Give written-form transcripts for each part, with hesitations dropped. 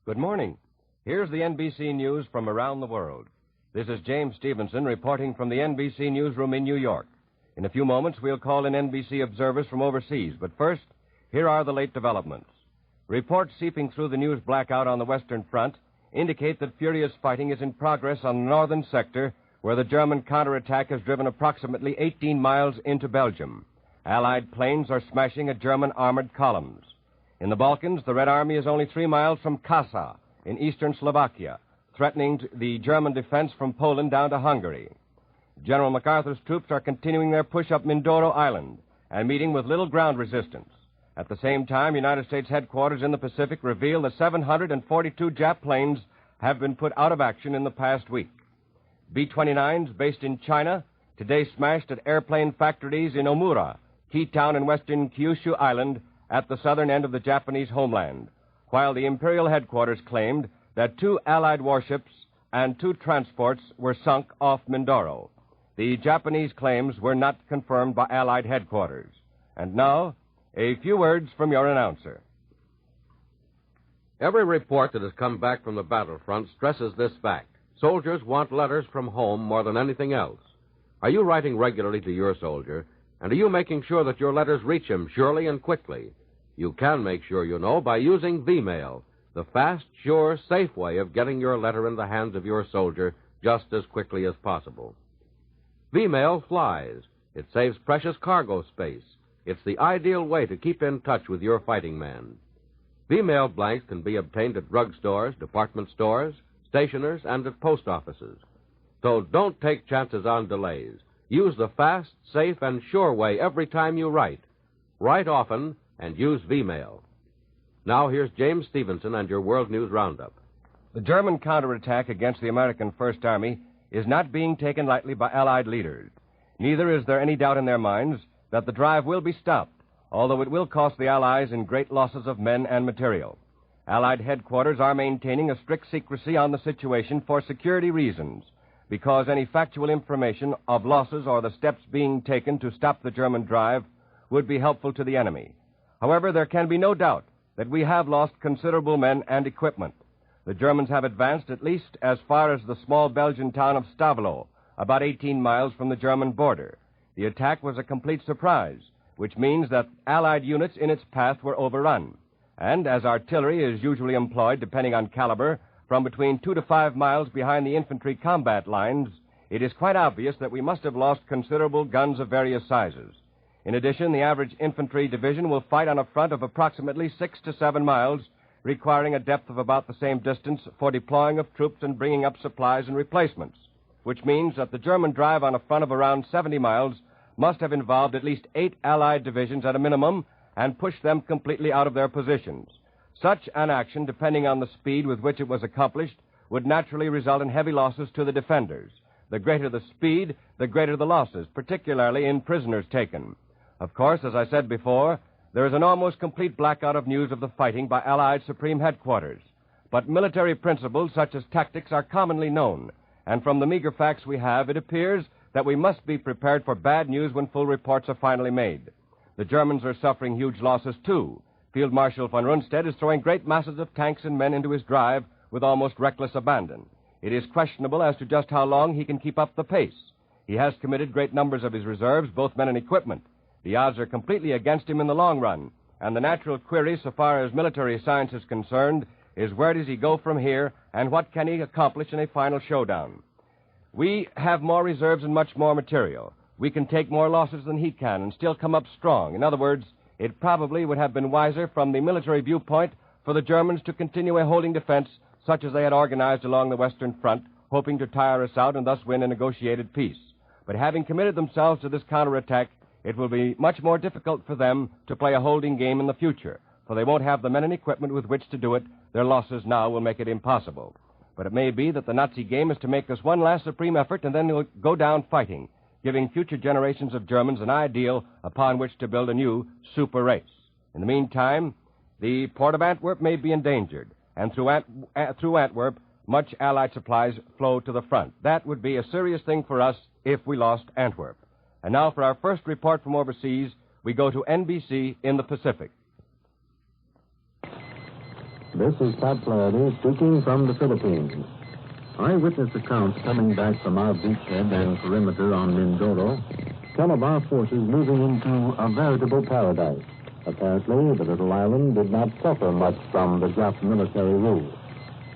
Good morning. Here's the NBC News from around the world. This is James Stevenson reporting from the NBC newsroom in New York. In a few moments, we'll call in NBC observers from overseas. But first, here are the late developments. Reports seeping through the news blackout on the Western Front indicate that furious fighting is in progress on the northern sector, where the German counterattack has driven approximately 18 miles into Belgium. Allied planes are smashing at German armored columns. In the Balkans, the Red Army is only 3 miles from Kassa in eastern Slovakia, threatening the German defense from Poland down to Hungary. General MacArthur's troops are continuing their push up Mindoro Island and meeting with little ground resistance. At the same time, United States headquarters in the Pacific reveal that 742 Jap planes have been put out of action in the past week. B-29s based in China today smashed at airplane factories in Omura, key town in western Kyushu Island, at the southern end of the Japanese homeland, while the Imperial headquarters claimed that 2 Allied warships and 2 transports were sunk off Mindoro. The Japanese claims were not confirmed by Allied headquarters. And now, a few words from your announcer. Every report that has come back from the battlefront stresses this fact. Soldiers want letters from home more than anything else. Are you writing regularly to your soldier? And are you making sure that your letters reach him surely and quickly? You can make sure, you know, by using V-Mail, the fast, sure, safe way of getting your letter in the hands of your soldier just as quickly as possible. V-Mail flies. It saves precious cargo space. It's the ideal way to keep in touch with your fighting man. V-Mail blanks can be obtained at drugstores, department stores, stationers, and at post offices. So don't take chances on delays. Use the fast, safe, and sure way every time you write. Write often and use V-Mail. Now here's James Stevenson and your World News Roundup. The German counterattack against the American First Army is not being taken lightly by Allied leaders. Neither is there any doubt in their minds that the drive will be stopped, although it will cost the Allies in great losses of men and material. Allied headquarters are maintaining a strict secrecy on the situation for security reasons, because any factual information of losses or the steps being taken to stop the German drive would be helpful to the enemy. However, there can be no doubt that we have lost considerable men and equipment. The Germans have advanced at least as far as the small Belgian town of Stavelot, about 18 miles from the German border. The attack was a complete surprise, which means that Allied units in its path were overrun. And as artillery is usually employed, depending on caliber, from between 2 to 5 miles behind the infantry combat lines, it is quite obvious that we must have lost considerable guns of various sizes. In addition, the average infantry division will fight on a front of approximately 6 to 7 miles, requiring a depth of about the same distance for deploying of troops and bringing up supplies and replacements, which means that the German drive on a front of around 70 miles must have involved at least 8 Allied divisions at a minimum and pushed them completely out of their positions. Such an action, depending on the speed with which it was accomplished, would naturally result in heavy losses to the defenders. The greater the speed, the greater the losses, particularly in prisoners taken. Of course, as I said before, there is an almost complete blackout of news of the fighting by Allied Supreme Headquarters. But military principles such as tactics are commonly known, and from the meager facts we have, it appears that we must be prepared for bad news when full reports are finally made. The Germans are suffering huge losses, too. Field Marshal von Rundstedt is throwing great masses of tanks and men into his drive with almost reckless abandon. It is questionable as to just how long he can keep up the pace. He has committed great numbers of his reserves, both men and equipment. The odds are completely against him in the long run, and the natural query, so far as military science is concerned, is where does he go from here, and what can he accomplish in a final showdown? We have more reserves and much more material. We can take more losses than he can and still come up strong. In other words, it probably would have been wiser from the military viewpoint for the Germans to continue a holding defense such as they had organized along the Western Front, hoping to tire us out and thus win a negotiated peace. But having committed themselves to this counterattack, it will be much more difficult for them to play a holding game in the future, for they won't have the men and equipment with which to do it. Their losses now will make it impossible. But it may be that the Nazi game is to make this one last supreme effort and then they'll go down fighting, giving future generations of Germans an ideal upon which to build a new super race. In the meantime, the port of Antwerp may be endangered, and through Antwerp, much Allied supplies flow to the front. That would be a serious thing for us if we lost Antwerp. And now for our first report from overseas, we go to NBC in the Pacific. This is Pat Flaherty speaking from the Philippines. Eyewitness accounts coming back from our beachhead and perimeter on Mindoro tell of our forces moving into a veritable paradise. Apparently, the little island did not suffer much from the Jap military rule.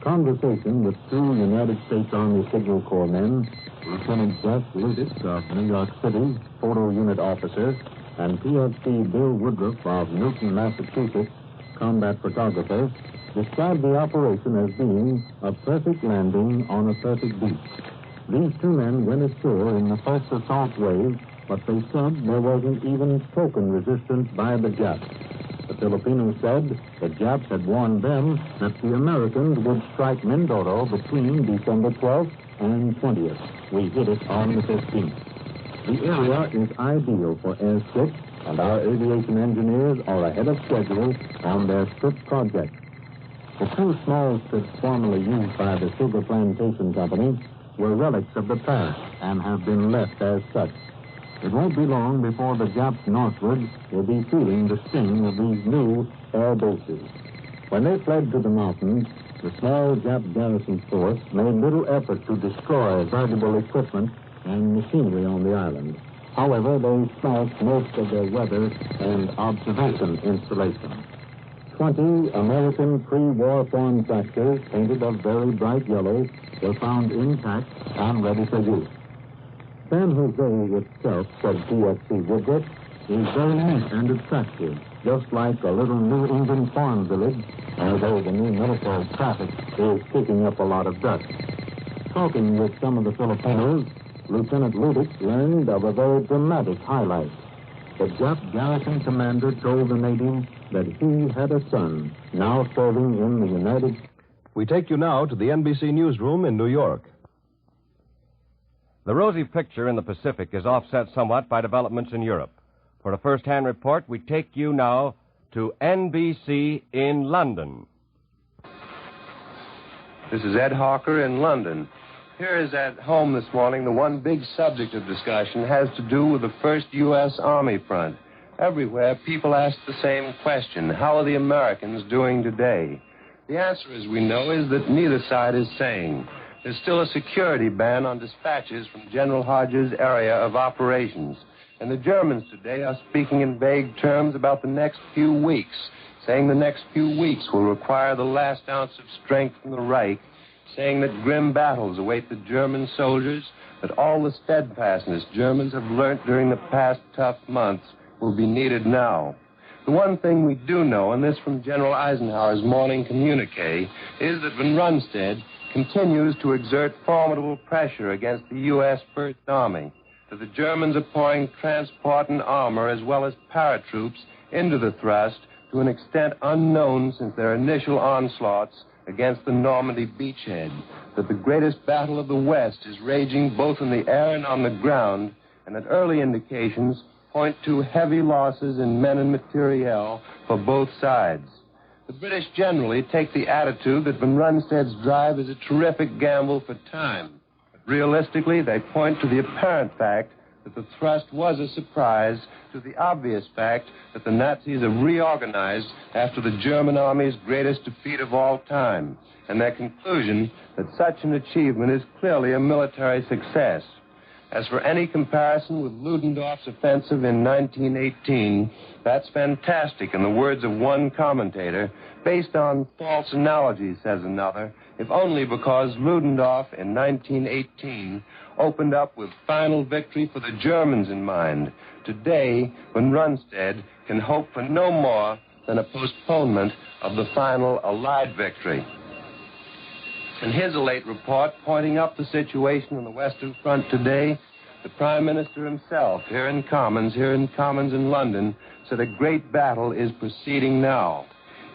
Conversation with two United States Army Signal Corps men, Lieutenant Jeff Luditz of New York City, photo unit officer, and PFC Bill Woodruff of Newton, Massachusetts, combat photographer, described the operation as being a perfect landing on a perfect beach. These two men went ashore in the first assault wave, but they said there wasn't even token resistance by the Japs. The Filipinos said the Japs had warned them that the Americans would strike Mindoro between December 12th and 20th. We hit it on the 15th. The area is ideal for airstrips, and our aviation engineers are ahead of schedule on their strip project. The two small strips formerly used by the Sugar Plantation Company were relics of the past and have been left as such. It won't be long before the Japs northward will be feeling the sting of these new air bases. When they fled to the mountains, the small Jap garrison force made little effort to destroy valuable equipment and machinery on the island. However, they smashed most of their weather and observation installations. 20 American pre-war form tractors painted a very bright yellow were found intact and ready for use. San Jose itself, said PFC Woodruff, is very neat and attractive, just like a little New England farm village, although the new military traffic is kicking up a lot of dust. Talking with some of the Filipinos, Lieutenant Luditz learned of a very dramatic highlight. The Jap garrison commander told the natives that he had a son now serving in the United States. We take you now to the NBC newsroom in New York. The rosy picture in the Pacific is offset somewhat by developments in Europe. For a first-hand report, we take you now to NBC in London. This is Ed Hawker in London. Here is at home this morning, the one big subject of discussion has to do with the first U.S. Army front. Everywhere, people ask the same question: how are the Americans doing today? The answer, as we know, is that neither side is saying. There's still a security ban on dispatches from General Hodges' area of operations. And the Germans today are speaking in vague terms about the next few weeks, saying the next few weeks will require the last ounce of strength from the Reich, saying that grim battles await the German soldiers, that all the steadfastness Germans have learned during the past tough months will be needed now. The one thing we do know, and this from General Eisenhower's morning communique, is that Von Rundstedt continues to exert formidable pressure against the U.S. First Army, that the Germans are pouring transport and armor as well as paratroops into the thrust to an extent unknown since their initial onslaughts against the Normandy beachhead, that the greatest battle of the West is raging both in the air and on the ground, and that early indications point to heavy losses in men and materiel for both sides. The British generally take the attitude that Von Rundstedt's drive is a terrific gamble for time. But realistically, they point to the apparent fact that the thrust was a surprise, to the obvious fact that the Nazis have reorganized after the German army's greatest defeat of all time, and their conclusion that such an achievement is clearly a military success. As for any comparison with Ludendorff's offensive in 1918, that's fantastic, in the words of one commentator, based on false analogies, says another, if only because Ludendorff in 1918 opened up with final victory for the Germans in mind. Today, Von Rundstedt can hope for no more than a postponement of the final Allied victory. In his late report pointing up the situation on the Western Front today, the Prime Minister himself, here in Commons in London, said a great battle is proceeding now.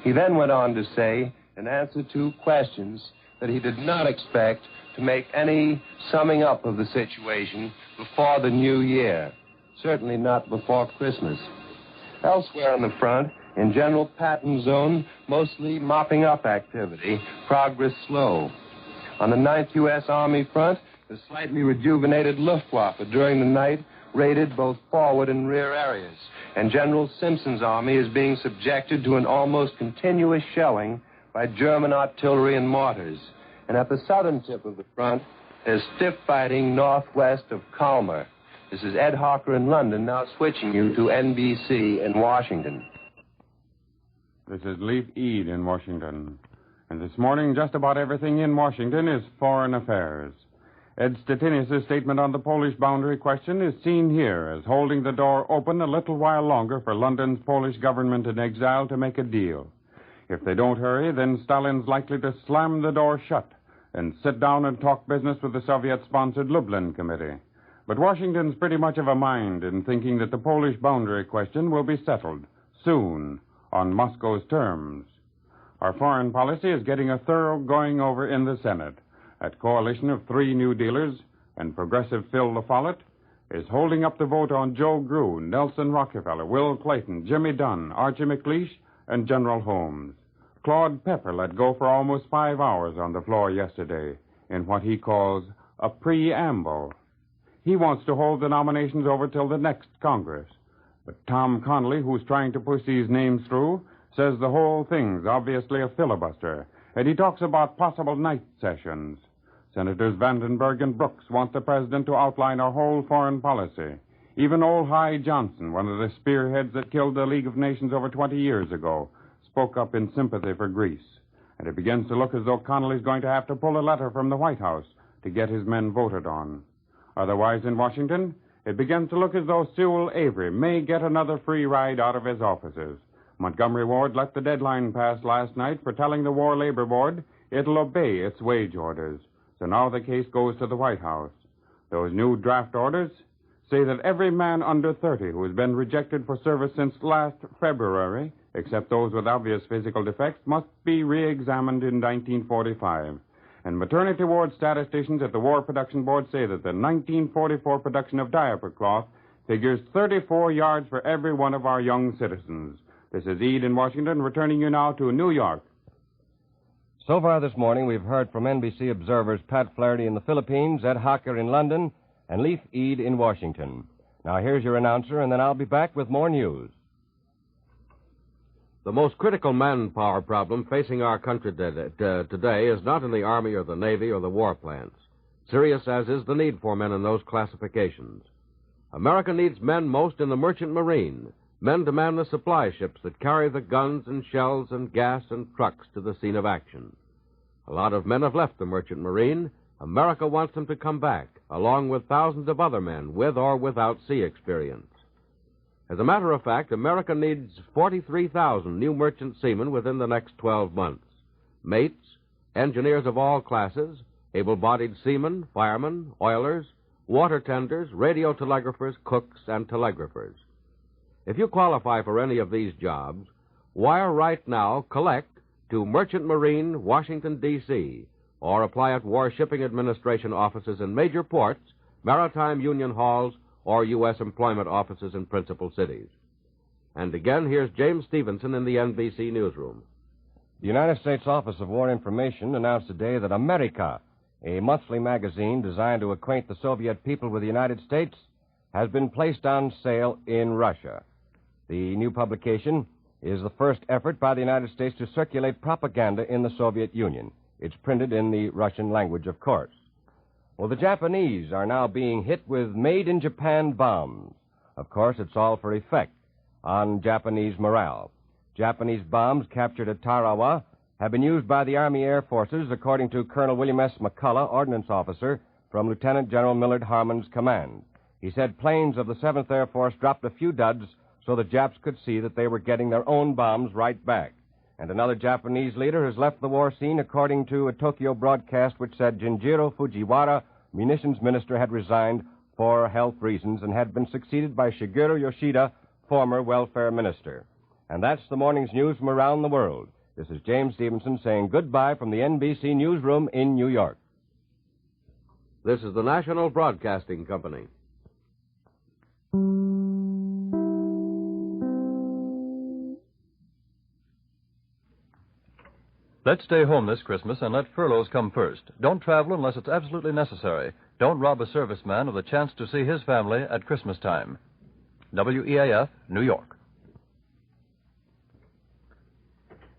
He then went on to say, in answer to questions, that he did not expect to make any summing up of the situation before the new year, certainly not before Christmas. Elsewhere on the front, in General Patton's zone, mostly mopping up activity, progress slow. On the 9th U.S. Army front, the slightly rejuvenated Luftwaffe during the night raided both forward and rear areas, and General Simpson's army is being subjected to an almost continuous shelling by German artillery and mortars. And at the southern tip of the front, there's stiff fighting northwest of Kalmar. This is Ed Hawker in London, now switching you to NBC in Washington. This is Leif Eade in Washington. And this morning, just about everything in Washington is foreign affairs. Ed Stettinius' statement on the Polish boundary question is seen here as holding the door open a little while longer for London's Polish government in exile to make a deal. If they don't hurry, then Stalin's likely to slam the door shut and sit down and talk business with the Soviet-sponsored Lublin Committee. But Washington's pretty much of a mind in thinking that the Polish boundary question will be settled soon on Moscow's terms. Our foreign policy is getting a thorough going over in the Senate. That coalition of three New Dealers and progressive Phil La Follette is holding up the vote on Joe Grew, Nelson Rockefeller, Will Clayton, Jimmy Dunn, Archie McLeish, and General Holmes. Claude Pepper let go for almost 5 hours on the floor yesterday in what he calls a preamble. He wants to hold the nominations over till the next Congress. But Tom Connolly, who's trying to push these names through, says the whole thing's obviously a filibuster, and he talks about possible night sessions. Senators Vandenberg and Brooks want the president to outline a whole foreign policy. Even old Hy Johnson, one of the spearheads that killed the League of Nations over 20 years ago, spoke up in sympathy for Greece. And it begins to look as though Connolly's going to have to pull a letter from the White House to get his men voted on. Otherwise, in Washington, it begins to look as though Sewell Avery may get another free ride out of his offices. Montgomery Ward let the deadline pass last night for telling the War Labor Board it'll obey its wage orders. So now the case goes to the White House. Those new draft orders say that every man under 30 who has been rejected for service since last February, except those with obvious physical defects, must be re-examined in 1945. And maternity ward statisticians at the War Production Board say that the 1944 production of diaper cloth figures 34 yards for every one of our young citizens. This is Eade in Washington, returning you now to New York. So far this morning, we've heard from NBC observers Pat Flaherty in the Philippines, Ed Hawker in London, and Leif Eade in Washington. Now, here's your announcer, and then I'll be back with more news. The most critical manpower problem facing our country today is not in the Army or the Navy or the war plants, serious as is the need for men in those classifications. America needs men most in the merchant marine, men to man the supply ships that carry the guns and shells and gas and trucks to the scene of action. A lot of men have left the merchant marine. America wants them to come back, along with thousands of other men with or without sea experience. As a matter of fact, America needs 43,000 new merchant seamen within the next 12 months. Mates, engineers of all classes, able-bodied seamen, firemen, oilers, water tenders, radio telegraphers, cooks, and telegraphers. If you qualify for any of these jobs, wire right now, collect to Merchant Marine, Washington, D.C., or apply at War Shipping Administration offices in major ports, maritime union halls, or U.S. employment offices in principal cities. And again, here's James Stevenson in the NBC newsroom. The United States Office of War Information announced today that America, a monthly magazine designed to acquaint the Soviet people with the United States, has been placed on sale in Russia. The new publication is the first effort by the United States to circulate propaganda in the Soviet Union. It's printed in the Russian language, of course. Well, the Japanese are now being hit with made-in-Japan bombs. Of course, it's all for effect on Japanese morale. Japanese bombs captured at Tarawa have been used by the Army Air Forces, according to Colonel William S. McCullough, ordnance officer from Lieutenant General Millard Harmon's command. He said planes of the 7th Air Force dropped a few duds so the Japs could see that they were getting their own bombs right back. And another Japanese leader has left the war scene, according to a Tokyo broadcast which said Jinjiro Fujiwara, munitions minister, had resigned for health reasons and had been succeeded by Shigeru Yoshida, former welfare minister. And that's the morning's news from around the world. This is James Stevenson saying goodbye from the NBC newsroom in New York. This is the National Broadcasting Company. Let's stay home this Christmas and let furloughs come first. Don't travel unless it's absolutely necessary. Don't rob a serviceman of the chance to see his family at Christmas time. WEAF, New York.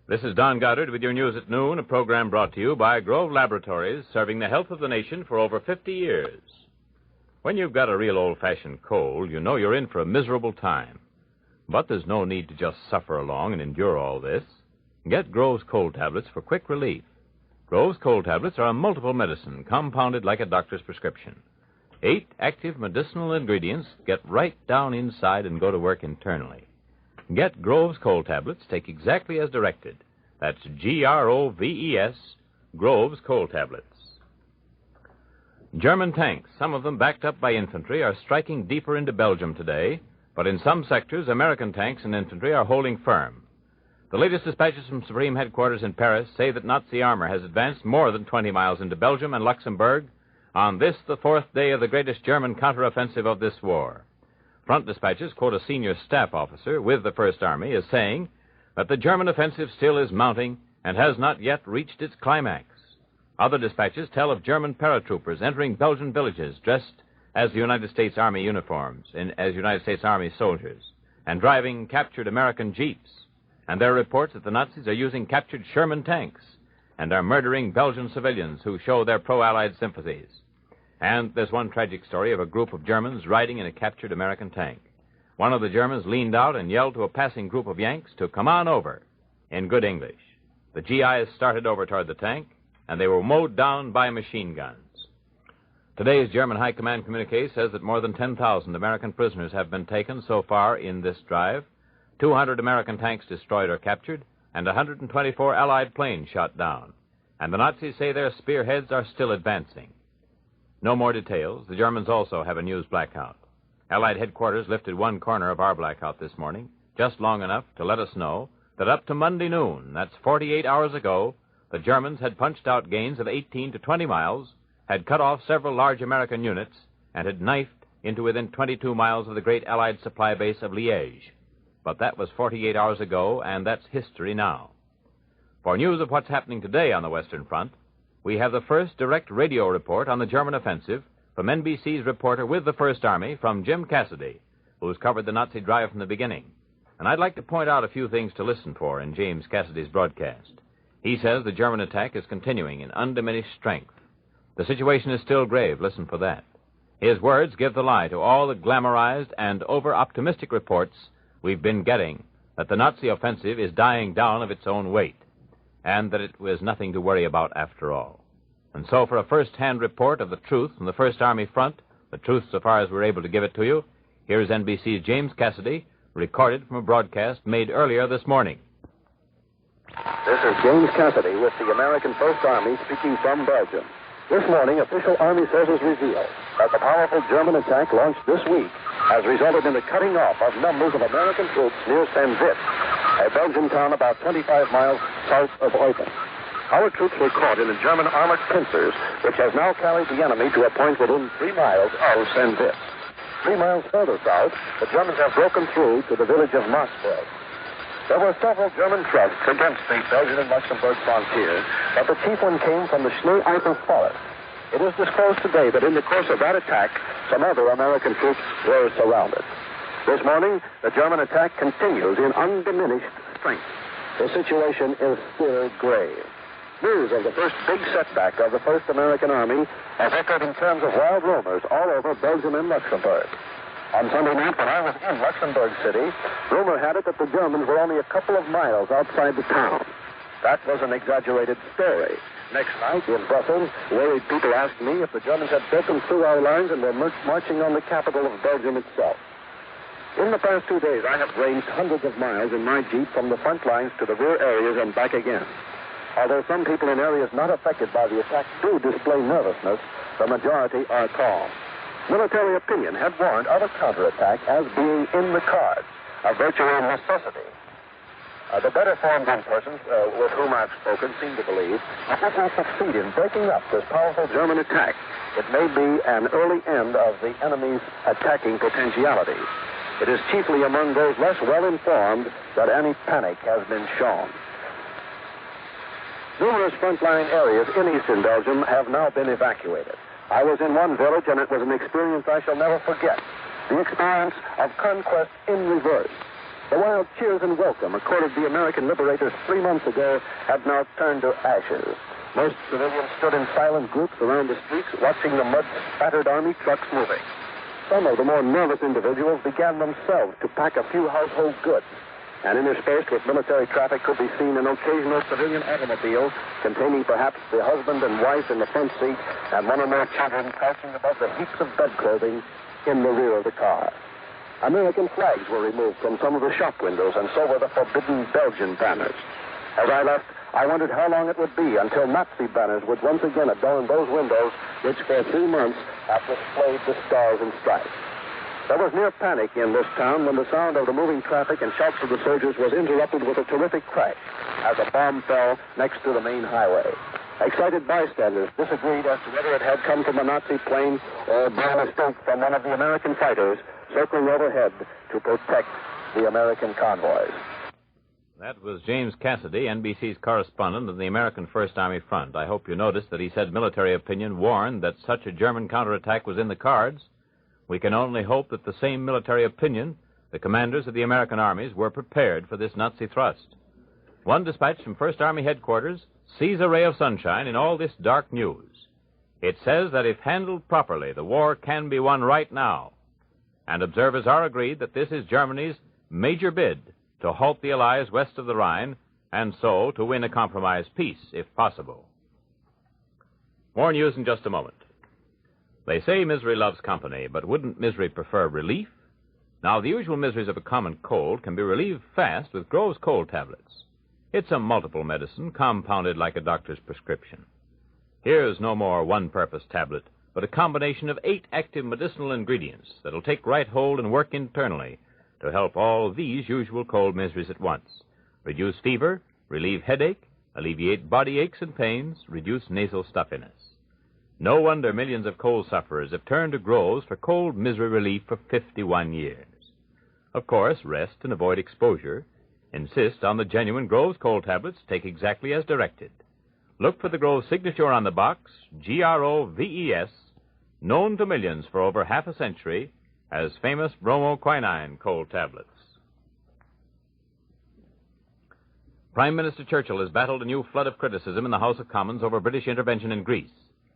This is Don Goddard with your news at noon, a program brought to you by Grove Laboratories, serving the health of the nation for over 50 years. When you've got a real old-fashioned cold, you know you're in for a miserable time. But there's no need to just suffer along and endure all this. Get Grove's cold tablets for quick relief. Grove's cold tablets are a multiple medicine compounded like a doctor's prescription. 8 active medicinal ingredients get right down inside and go to work internally. Get Grove's cold tablets. Take exactly as directed. That's Groves, Grove's cold tablets. German tanks, some of them backed up by infantry, are striking deeper into Belgium today, but in some sectors, American tanks and infantry are holding firm. The latest dispatches from Supreme Headquarters in Paris say that Nazi armor has advanced more than 20 miles into Belgium and Luxembourg on this, the 4th day of the greatest German counteroffensive of this war. Front dispatches quote a senior staff officer with the First Army as saying that the German offensive still is mounting and has not yet reached its climax. Other dispatches tell of German paratroopers entering Belgian villages dressed as the United States Army uniforms, as United States Army soldiers, and driving captured American jeeps. And there are reports that the Nazis are using captured Sherman tanks and are murdering Belgian civilians who show their pro-Allied sympathies. And there's one tragic story of a group of Germans riding in a captured American tank. One of the Germans leaned out and yelled to a passing group of Yanks to come on over, in good English. The GIs started over toward the tank, and they were mowed down by machine guns. Today's German High Command communique says that more than 10,000 American prisoners have been taken so far in this drive, 200 American tanks destroyed or captured, and 124 Allied planes shot down. And the Nazis say their spearheads are still advancing. No more details. The Germans also have a news blackout. Allied headquarters lifted one corner of our blackout this morning, just long enough to let us know that up to Monday noon, that's 48 hours ago, the Germans had punched out gains of 18 to 20 miles, had cut off several large American units, and had knifed into within 22 miles of the great Allied supply base of Liège. But that was 48 hours ago, and that's history now. For news of what's happening today on the Western Front, we have the first direct radio report on the German offensive from NBC's reporter with the First Army, from Jim Cassidy, who's covered the Nazi drive from the beginning. And I'd like to point out a few things to listen for in James Cassidy's broadcast. He says the German attack is continuing in undiminished strength. The situation is still grave. Listen for that. His words give the lie to all the glamorized and over-optimistic reports we've been getting that the Nazi offensive is dying down of its own weight, and that it was nothing to worry about after all. And so for a first-hand report of the truth from the First Army front, the truth so far as we're able to give it to you, here is NBC's James Cassidy, recorded from a broadcast made earlier this morning. This is James Cassidy with the American First Army speaking from Belgium. This morning, official Army sources reveal that the powerful German attack launched this week has resulted in the cutting off of numbers of American troops near Saint-Vit, a Belgian town about 25 miles south of Eupen. Our troops were caught in a German armored pincers, which has now carried the enemy to a point within 3 miles of Saint-Vit. 3 miles further south, the Germans have broken through to the village of Marsfeld. There were several German thrusts against the Belgian and Luxembourg frontier, but the chief one came from the Schnee-Eifel forest. It is disclosed today that in the course of that attack, some other American troops were surrounded. This morning, the German attack continues in undiminished strength. The situation is still grave. News of the first big setback of the First American Army has echoed in terms of wild rumors all over Belgium and Luxembourg. On Sunday night, when I was in Luxembourg City, rumor had it that the Germans were only a couple of miles outside the town. That was an exaggerated story. Next night, in Brussels, worried people asked me if the Germans had broken through our lines and were marching on the capital of Belgium itself. In the past 2 days, I have ranged hundreds of miles in my Jeep from the front lines to the rear areas and back again. Although some people in areas not affected by the attack do display nervousness, the majority are calm. Military opinion had warned of a counterattack as being in the cards, a virtual necessity. The better-formed persons with whom I've spoken seem to believe that if we succeed in breaking up this powerful German attack, it may be an early end of the enemy's attacking potentiality. It is chiefly among those less well-informed that any panic has been shown. Numerous frontline areas in eastern Belgium have now been evacuated. I was in one village, and it was an experience I shall never forget. The experience of conquest in reverse. The wild cheers and welcome accorded the American liberators 3 months ago had now turned to ashes. Most civilians stood in silent groups around the streets, watching the mud-spattered army trucks moving. Some of the more nervous individuals began themselves to pack a few household goods, and interspersed with military traffic could be seen an occasional civilian automobile containing perhaps the husband and wife in the front seat and one or more children crouching above the heaps of bedclothing in the rear of the car. American flags were removed from some of the shop windows, and so were the forbidden Belgian banners. As I left, I wondered how long it would be until Nazi banners would once again adorn those windows which for 3 months have displayed the stars and stripes. There was near panic in this town when the sound of the moving traffic and shouts of the soldiers was interrupted with a terrific crash as a bomb fell next to the main highway. Excited bystanders disagreed as to whether it had come from a Nazi plane or by mistake from one of the American fighters circling overhead to protect the American convoys. That was James Cassidy, NBC's correspondent on the American First Army Front. I hope you noticed that he said military opinion warned that such a German counterattack was in the cards. We can only hope that the same military opinion, the commanders of the American armies, were prepared for this Nazi thrust. One dispatch from First Army headquarters sees a ray of sunshine in all this dark news. It says that if handled properly, the war can be won right now. And observers are agreed that this is Germany's major bid to halt the Allies west of the Rhine, and so to win a compromise peace, if possible. More news in just a moment. They say misery loves company, but wouldn't misery prefer relief? Now, the usual miseries of a common cold can be relieved fast with Grove's cold tablets. It's a multiple medicine, compounded like a doctor's prescription. Here's no more one-purpose tablet, but a combination of 8 active medicinal ingredients that'll take right hold and work internally to help all these usual cold miseries at once. Reduce fever, relieve headache, alleviate body aches and pains, reduce nasal stuffiness. No wonder millions of cold sufferers have turned to Groves for cold misery relief for 51 years. Of course, rest and avoid exposure. Insist on the genuine Groves cold tablets. Take exactly as directed. Look for the Groves signature on the box, Groves, known to millions for over half a century as famous bromoquinine cold tablets. Prime Minister Churchill has battled a new flood of criticism in the House of Commons over British intervention in Greece.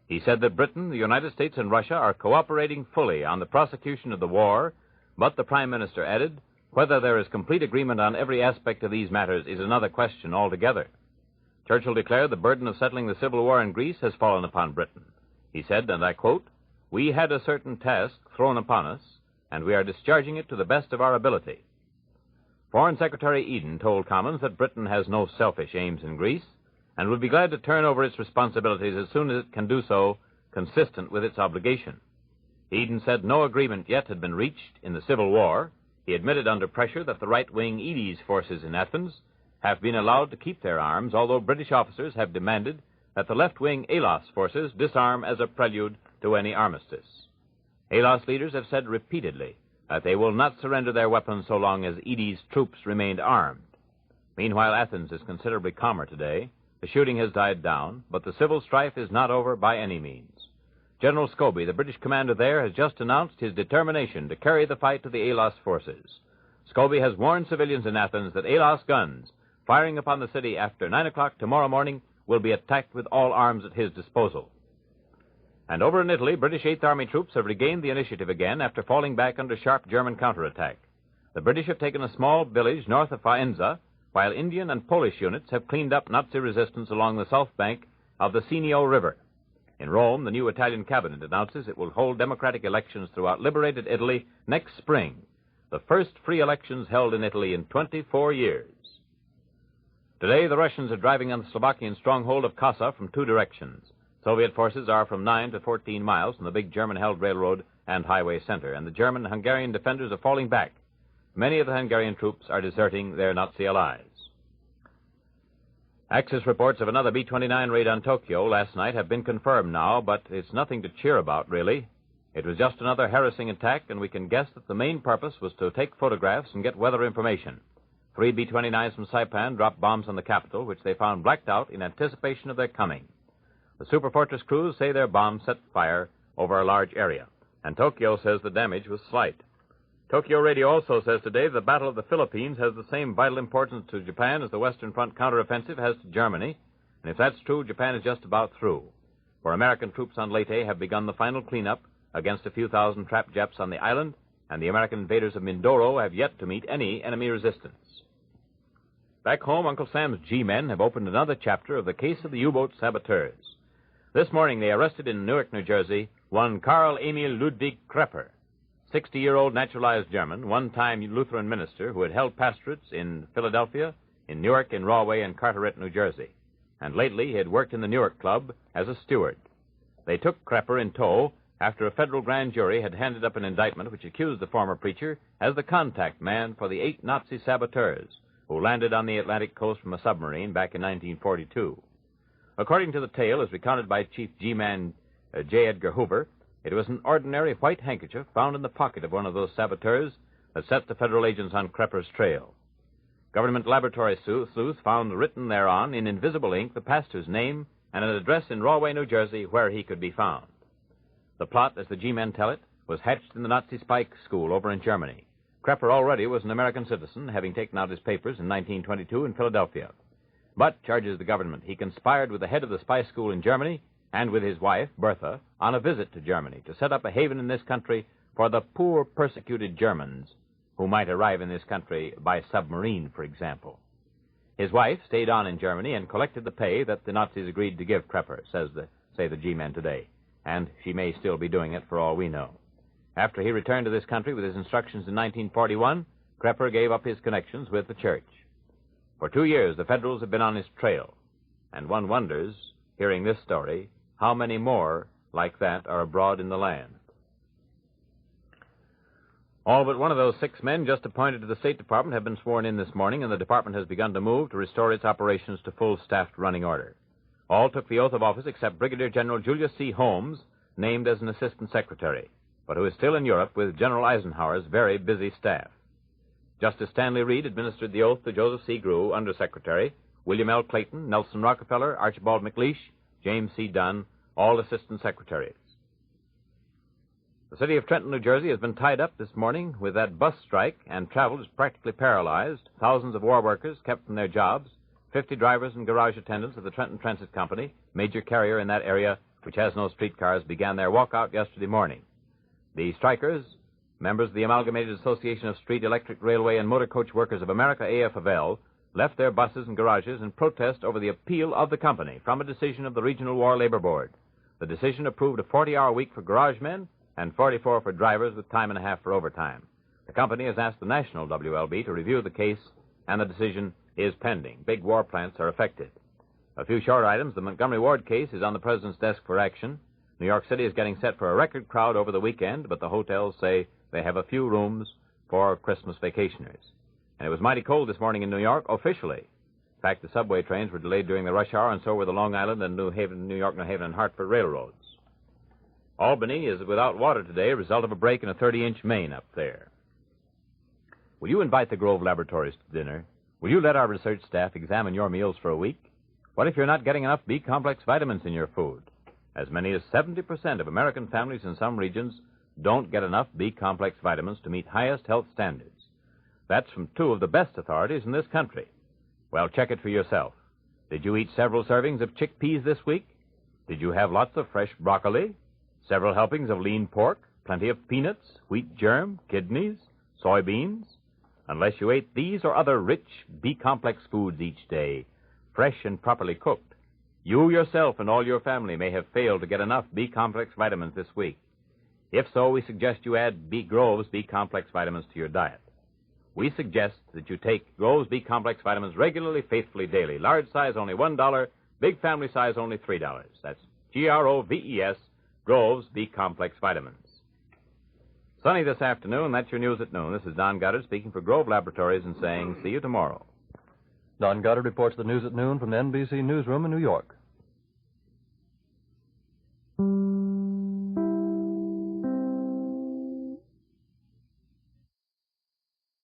He said that Britain, the United States, and Russia are cooperating fully on the prosecution of the war, but the Prime Minister added, whether there is complete agreement on every aspect of these matters is another question altogether. Churchill declared the burden of settling the civil war in Greece has fallen upon Britain. He said, and I quote, "We had a certain task thrown upon us, and we are discharging it to the best of our ability." Foreign Secretary Eden told Commons that Britain has no selfish aims in Greece and would be glad to turn over its responsibilities as soon as it can do so, consistent with its obligation. Eden said no agreement yet had been reached in the Civil War. He admitted under pressure that the right-wing Edes forces in Athens have been allowed to keep their arms, although British officers have demanded that the left-wing Alos forces disarm as a prelude to any armistice. Alos leaders have said repeatedly that they will not surrender their weapons so long as Edes troops remained armed. Meanwhile, Athens is considerably calmer today. The shooting has died down, but the civil strife is not over by any means. General Scobie, the British commander there, has just announced his determination to carry the fight to the Alos forces. Scobie has warned civilians in Athens that Alos guns, firing upon the city after 9 o'clock tomorrow morning, will be attacked with all arms at his disposal. And over in Italy, British 8th Army troops have regained the initiative again after falling back under sharp German counterattack. The British have taken a small village north of Faenza, while Indian and Polish units have cleaned up Nazi resistance along the south bank of the Sinio River. In Rome, the new Italian cabinet announces it will hold democratic elections throughout liberated Italy next spring, the first free elections held in Italy in 24 years. Today, the Russians are driving on the Slovakian stronghold of Kassa from 2 directions. Soviet forces are from 9 to 14 miles from the big German-held railroad and highway center, and the German-Hungarian defenders are falling back. Many of the Hungarian troops are deserting their Nazi allies. Axis reports of another B-29 raid on Tokyo last night have been confirmed now, but it's nothing to cheer about, really. It was just another harassing attack, and we can guess that the main purpose was to take photographs and get weather information. 3 B-29s from Saipan dropped bombs on the capital, which they found blacked out in anticipation of their coming. The Superfortress crews say their bombs set fire over a large area, and Tokyo says the damage was slight. Tokyo Radio also says today the Battle of the Philippines has the same vital importance to Japan as the Western Front counteroffensive has to Germany. And if that's true, Japan is just about through. For American troops on Leyte have begun the final cleanup against a few thousand trapped Japs on the island, and the American invaders of Mindoro have yet to meet any enemy resistance. Back home, Uncle Sam's G-men have opened another chapter of the case of the U-boat saboteurs. This morning they arrested in Newark, New Jersey, one Karl Emil Ludwig Krepper, 60-year-old naturalized German, one-time Lutheran minister who had held pastorates in Philadelphia, in Newark, in Rahway, and Carteret, New Jersey. And lately he had worked in the Newark Club as a steward. They took Krepper in tow after a federal grand jury had handed up an indictment which accused the former preacher as the contact man for the 8 Nazi saboteurs who landed on the Atlantic coast from a submarine back in 1942. According to the tale, as recounted by Chief G-Man J. Edgar Hoover, it was an ordinary white handkerchief found in the pocket of one of those saboteurs that set the federal agents on Krepper's trail. Government laboratory sleuths found written thereon in invisible ink the pastor's name and an address in Rahway, New Jersey, where he could be found. The plot, as the G-men tell it, was hatched in the Nazi spy school over in Germany. Krepper already was an American citizen, having taken out his papers in 1922 in Philadelphia. But, charges the government, he conspired with the head of the spy school in Germany and with his wife, Bertha, on a visit to Germany to set up a haven in this country for the poor, persecuted Germans who might arrive in this country by submarine, for example. His wife stayed on in Germany and collected the pay that the Nazis agreed to give Krepper, say the G-men today. And she may still be doing it for all we know. After he returned to this country with his instructions in 1941, Krepper gave up his connections with the church. For 2 years, the Federals have been on his trail. And one wonders, hearing this story, how many more like that are abroad in the land. All but one of those 6 men just appointed to the State Department have been sworn in this morning, and the department has begun to move to restore its operations to full-staffed running order. All took the oath of office except Brigadier General Julius C. Holmes, named as an assistant secretary, but who is still in Europe with General Eisenhower's very busy staff. Justice Stanley Reed administered the oath to Joseph C. Grew, undersecretary, William L. Clayton, Nelson Rockefeller, Archibald McLeish, James C. Dunn, all assistant secretaries. The city of Trenton, New Jersey, has been tied up this morning with that bus strike, and travel is practically paralyzed. Thousands of war workers kept from their jobs. 50 drivers and garage attendants of the Trenton Transit Company, major carrier in that area, which has no streetcars, began their walkout yesterday morning. The strikers, members of the Amalgamated Association of Street, Electric, Railway, and Motor Coach Workers of America, AFL, left their buses and garages in protest over the appeal of the company from a decision of the Regional War Labor Board. The decision approved a 40-hour week for garage men and 44 for drivers with time and a half for overtime. The company has asked the national WLB to review the case, and the decision is pending. Big war plants are affected. A few short items. The Montgomery Ward case is on the president's desk for action. New York City is getting set for a record crowd over the weekend, but the hotels say they have a few rooms for Christmas vacationers. And it was mighty cold this morning in New York, officially. In fact, the subway trains were delayed during the rush hour, and so were the Long Island and New York, New Haven, and Hartford railroads. Albany is without water today, a result of a break in a 30-inch main up there. Will you invite the Grove Laboratories to dinner? Will you let our research staff examine your meals for a week? What if you're not getting enough B-complex vitamins in your food? As many as 70% of American families in some regions don't get enough B-complex vitamins to meet highest health standards. That's from 2 of the best authorities in this country. Well, check it for yourself. Did you eat several servings of chickpeas this week? Did you have lots of fresh broccoli? Several helpings of lean pork? Plenty of peanuts, wheat germ, kidneys, soybeans? Unless you ate these or other rich B-complex foods each day, fresh and properly cooked, you yourself and all your family may have failed to get enough B-complex vitamins this week. If so, we suggest you add Grove's B-complex vitamins to your diet. We suggest that you take Grove's B-complex vitamins regularly, faithfully, daily. Large size only $1, big family size only $3. That's Groves, Grove's B-complex vitamins. Sunny this afternoon. That's your news at noon. This is Don Goddard speaking for Grove Laboratories and saying see you tomorrow. Don Goddard reports the news at noon from the NBC newsroom in New York.